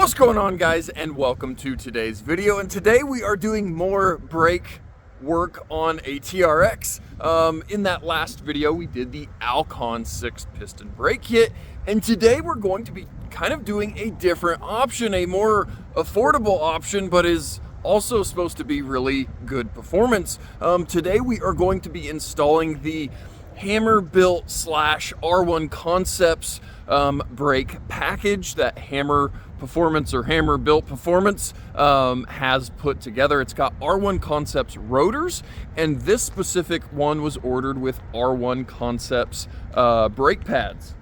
What's going on, guys, and welcome to today's video. And today we are doing more brake work on a TRX. In that last video we did the Alcon 6-piston brake kit, and today we're going to be kind of doing a different option, a more affordable option, but is also supposed to be really good performance. Today we are going to be installing the Hammer Built / R1 Concepts brake package that Hammer Performance or Hammer Built Performance has put together. It's got R1 Concepts rotors, and this specific one was ordered with R1 Concepts brake pads.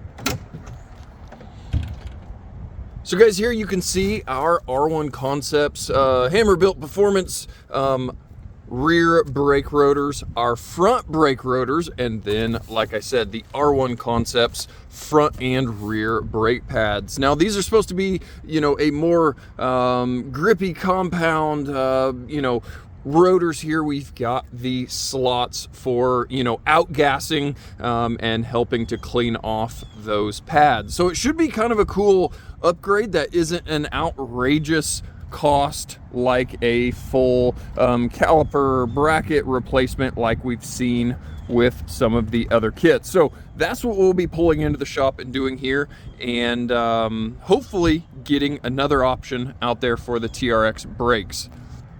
So guys, here you can see our R1 Concepts Hammer Built Performance rear brake rotors, our front brake rotors, and then, like I said, the R1 Concepts front and rear brake pads. Now these are supposed to be, you know, a more grippy compound, rotors here. We've got the slots for, outgassing and helping to clean off those pads. So it should be kind of a cool upgrade that isn't an outrageous cost like a full caliper bracket replacement like we've seen with some of the other kits. So that's what we'll be pulling into the shop and doing here, and hopefully getting another option out there for the TRX brakes.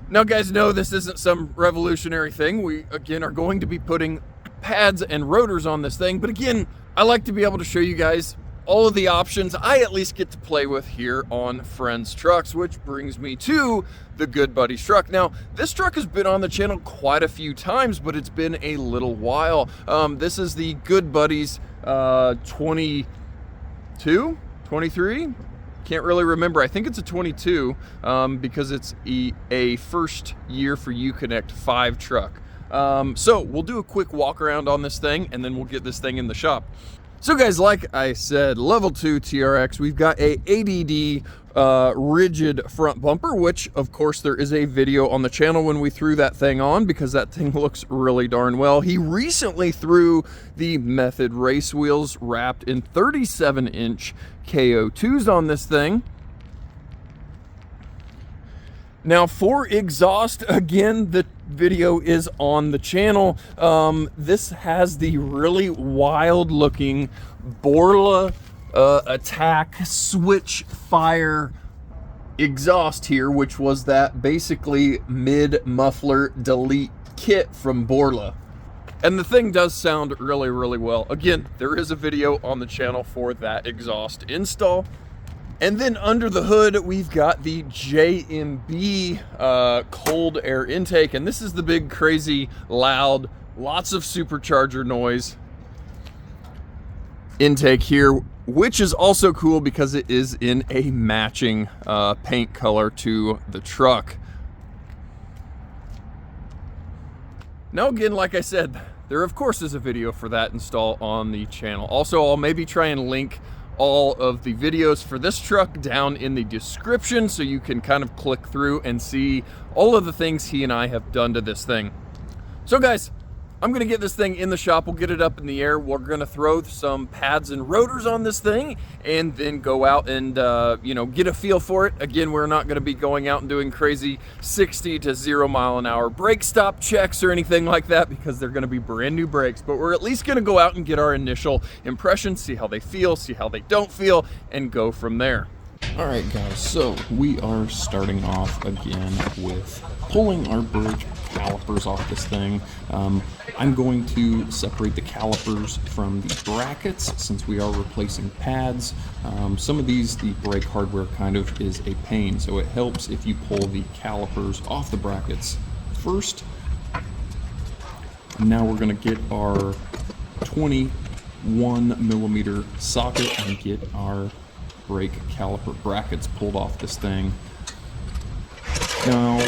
Now guys, no, this isn't some revolutionary thing. We again are going to be putting pads and rotors on this thing, but again, I like to be able to show you guys all of the options I at least get to play with here on Friends Trucks, which brings me to the Good Buddies truck. Now, this truck has been on the channel quite a few times, but it's been a little while. This is the Good Buddies 22, 23? Can't really remember. I think it's a 22 because it's a first year for Uconnect 5 truck. So we'll do a quick walk around on this thing, and then we'll get this thing in the shop. So guys, like I said, level 2 TRX, we've got a ADD rigid front bumper, which of course there is a video on the channel when we threw that thing on, because that thing looks really darn well. He recently threw the Method race wheels wrapped in 37-inch KO2s on this thing. Now for exhaust, again, the video is on the channel. This has the really wild looking Borla Attack switch fire exhaust here, which was that basically mid muffler delete kit from Borla. And the thing does sound really, really well. Again, there is a video on the channel for that exhaust install. And then under the hood, we've got the JMB cold air intake. And this is the big, crazy, loud, lots of supercharger noise intake here, which is also cool because it is in a matching paint color to the truck. Now again, like I said, there of course is a video for that install on the channel. Also, I'll maybe try and link all of the videos for this truck down in the description, so you can kind of click through and see all of the things he and I have done to this thing. So guys, I'm gonna get this thing in the shop. We'll get it up in the air. We're gonna throw some pads and rotors on this thing, and then go out and get a feel for it. Again, we're not gonna be going out and doing crazy 60 to 0 mile an hour brake stop checks or anything like that, because they're gonna be brand new brakes. But we're at least gonna go out and get our initial impressions, see how they feel, see how they don't feel, and go from there. All right guys, so we are starting off again with pulling our brake calipers off this thing. I'm going to separate the calipers from the brackets since we are replacing pads. Some of these, the brake hardware kind of is a pain, so it helps if you pull the calipers off the brackets first. And now we're going to get our 21mm socket and get our brake caliper brackets pulled off this thing. Now,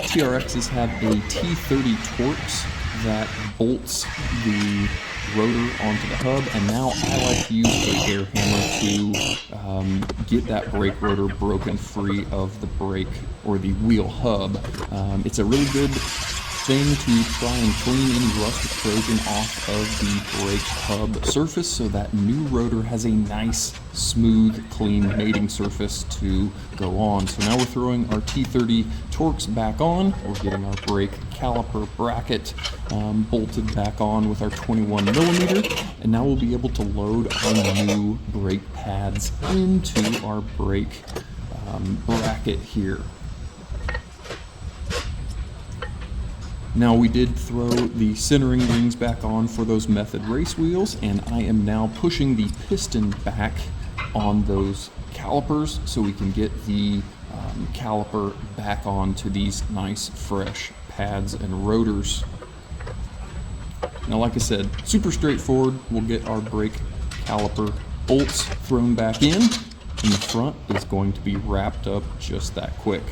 TRXs have a T30 Torx that bolts the rotor onto the hub, and now I like to use a air hammer to get that brake rotor broken free of the brake or the wheel hub. It's a really good thing to try and clean any rust or corrosion off of the brake hub surface so that new rotor has a nice, smooth, clean mating surface to go on. So now we're throwing our T30 Torx back on. We're getting our brake caliper bracket bolted back on with our 21 millimeter, and now we'll be able to load our new brake pads into our brake bracket here. Now we did throw the centering rings back on for those method race wheels, and I am now pushing the piston back on those calipers so we can get the caliper back onto these nice fresh pads and rotors. Now, like I said, super straightforward. We'll get our brake caliper bolts thrown back in, and the front is going to be wrapped up just that quick.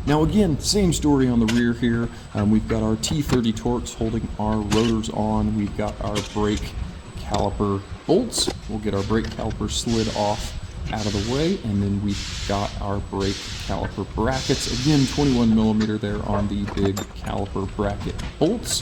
Now again, same story on the rear here. We've got our T30 Torx holding our rotors on. We've got our brake caliper bolts. We'll get our brake caliper slid off out of the way, and then we've got our brake caliper brackets. Again, 21 millimeter there on the big caliper bracket bolts.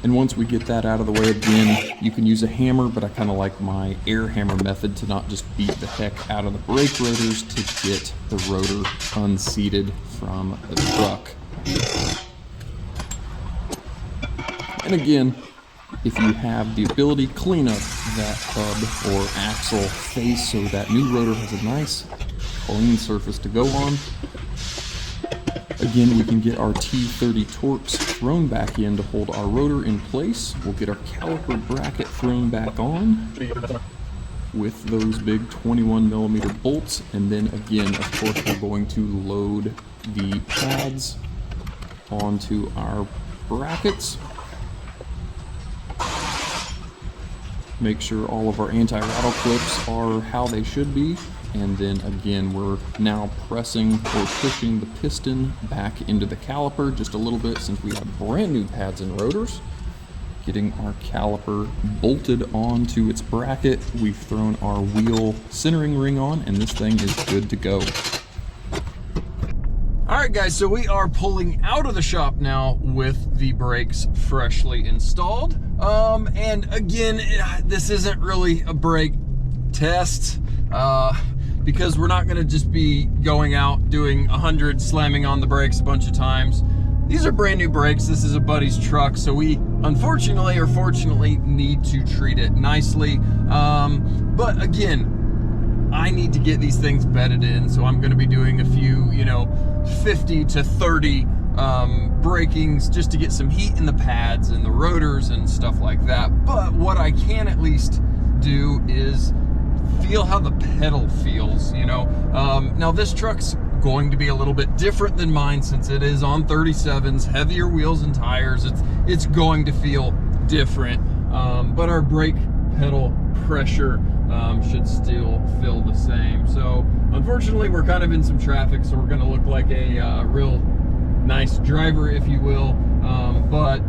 And once we get that out of the way, again, you can use a hammer, but I kind of like my air hammer method to not just beat the heck out of the brake rotors to get the rotor unseated from the truck. And again, if you have the ability, clean up that hub or axle face so that new rotor has a nice clean surface to go on. Again, we can get our T30 Torx thrown back in to hold our rotor in place. We'll get our caliper bracket thrown back on with those big 21 millimeter bolts. And then again, of course, we're going to load the pads onto our brackets. Make sure all of our anti-rattle clips are how they should be. And then again, we're now pressing or pushing the piston back into the caliper just a little bit since we have brand new pads and rotors. Getting our caliper bolted onto its bracket. We've thrown our wheel centering ring on, and this thing is good to go. All right, guys, so we are pulling out of the shop now with the brakes freshly installed. And again, this isn't really a brake test. Because we're not going to just be going out doing 100 slamming on the brakes a bunch of times. These are brand new brakes. This is a buddy's truck, so we unfortunately or fortunately need to treat it nicely. But again, I need to get these things bedded in, so I'm going to be doing a few, 50 to 30 brakings just to get some heat in the pads and the rotors and stuff like that. But what I can at least do is feel how the pedal feels, Now this truck's going to be a little bit different than mine since it is on 37s, heavier wheels and tires. It's going to feel different, but our brake pedal pressure should still feel the same. So unfortunately, we're kind of in some traffic, so we're going to look like a real nice driver, if you will, but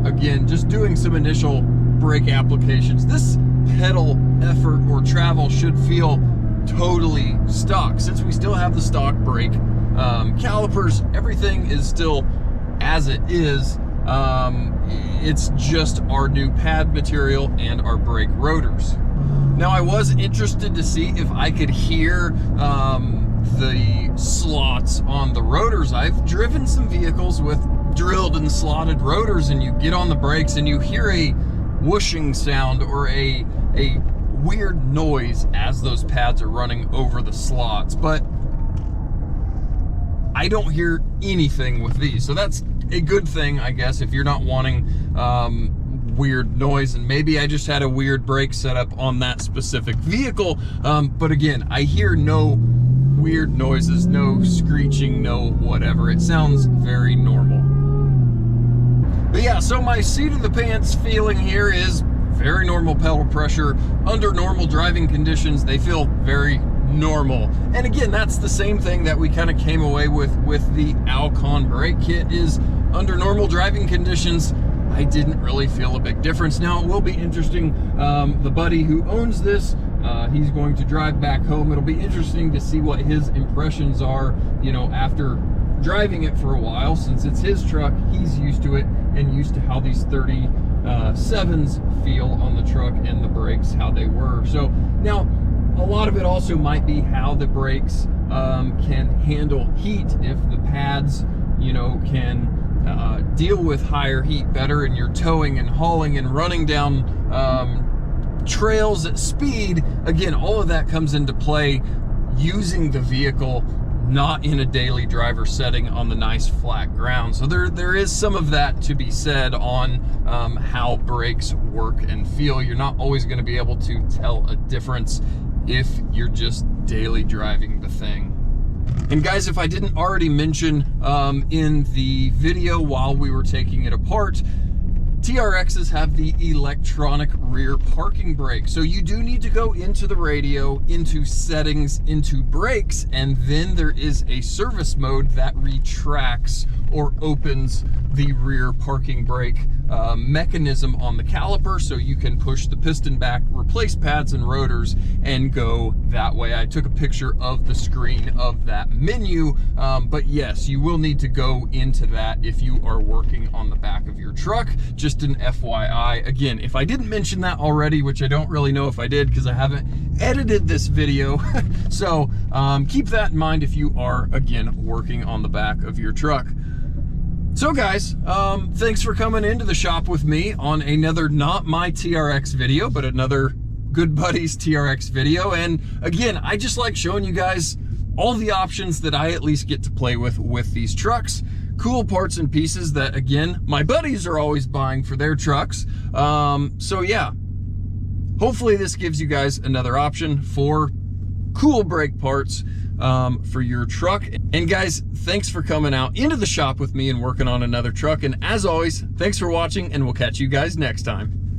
again, just doing some initial brake applications. This pedal effort or travel should feel totally stock since we still have the stock brake calipers. Everything is still as it is. It's just our new pad material and our brake rotors. Now, I was interested to see if I could hear the slots on the rotors. I've driven some vehicles with drilled and slotted rotors, and you get on the brakes and you hear a whooshing sound or a weird noise as those pads are running over the slots, but I don't hear anything with these, so that's a good thing, I guess, if you're not wanting weird noise. And maybe I just had a weird brake setup on that specific vehicle, but again, I hear no weird noises, no screeching, no whatever. It sounds very normal. But yeah, so my seat of the pants feeling here is very normal pedal pressure. Under normal driving conditions, they feel very normal. And again, that's the same thing that we kind of came away with the Alcon brake kit. Is under normal driving conditions, I didn't really feel a big difference. Now, it will be interesting. The buddy who owns this He's going to drive back home. It'll be interesting to see what his impressions are, you know, after driving it for a while. Since it's his truck, he's used to it and used to how these 37s feel on the truck and the brakes, how they were. So now a lot of it also might be how the brakes can handle heat, if the pads, you know, can deal with higher heat better, and you're towing and hauling and running down trails at speed. Again, all of that comes into play using the vehicle not in a daily driver setting on the nice flat ground. So there is some of that to be said on how brakes work and feel. You're not always going to be able to tell a difference if you're just daily driving the thing. And guys, if I didn't already mention in the video while we were taking it apart, TRXs have the electronic rear parking brake. So you do need to go into the radio, into settings, into brakes, and then there is a service mode that retracts or opens the rear parking brake mechanism on the caliper, so you can push the piston back, replace pads and rotors, and go that way. I took a picture of the screen of that menu, but yes, you will need to go into that if you are working on the back of your truck. Just an FYI. Again, if I didn't mention that already, which I don't really know if I did because I haven't edited this video, so keep that in mind if you are, again, working on the back of your truck. So guys, thanks for coming into the shop with me on another, not my TRX video, but another Good Buddies TRX video. And again, I just like showing you guys all the options that I at least get to play with these trucks. Cool parts and pieces that, again, my buddies are always buying for their trucks. So yeah, hopefully this gives you guys another option for cool brake parts for your truck. And guys, thanks for coming out into the shop with me and working on another truck. And as always, thanks for watching, and we'll catch you guys next time.